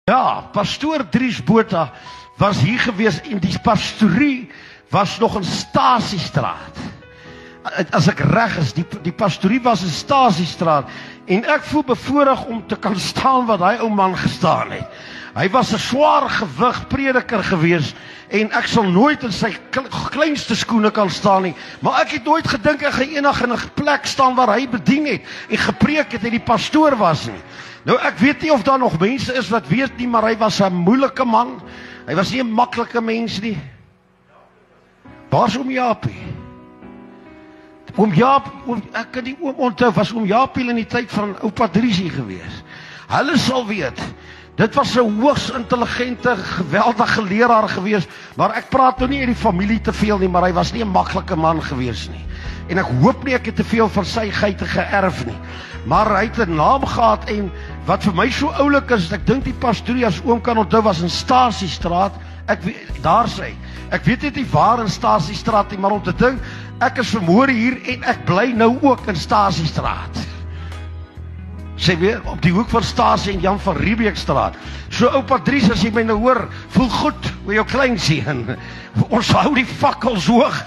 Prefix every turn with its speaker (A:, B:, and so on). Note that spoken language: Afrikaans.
A: Ja, pastoor Dries Botha was hier gewees en die pastorie was nog in Stasiestraat. As ek reg is, die pastorie was in Stasiestraat en ek voel bevoorreg om te kan staan wat hy ou man gestaan het. Hy was 'n swaar gewig prediker gewees en ek sal nooit in sy kleinste skoene kan staan nie, maar ek het nooit gedink ek gaan eendag in 'n plek staan waar hy bedien het en gepreek het en die pastoor was nie. Nou ek weet nie of daar nog mense is wat weet nie, maar hy was 'n moeilike man. Hy was nie 'n maklike mens nie. Waar's oom Jaapie? Oom Jaap, ek kan nie onthou, was oom Jaapie in die tyd van oupa Driesie gewees. Hulle sal weet. Dit was 'n hoogs intelligente, geweldige leraar gewees, maar ek praat nou nie uit die familie te veel nie, maar hy was nie 'n maklike man gewees nie. En ek hoop nie ek het te veel van sy geite geërf nie. Maar hy het 'n naam gehad en wat vir my so oulik is, ek dink die pastorie as oom kan onthou was in Stasiestraat. Daar sê ek weet net nie waar in Stasiestraat nie, maar om te dink, ek is vanmôre hier en ek bly nou ook in Stasiestraat. Sê weer, op die hoek van Stasie en Jan van Riebeekstraat. So oupa Dries, as jy my nou hoor, voel goed oor jou kleinseun. Ons hou die fakkels hoog.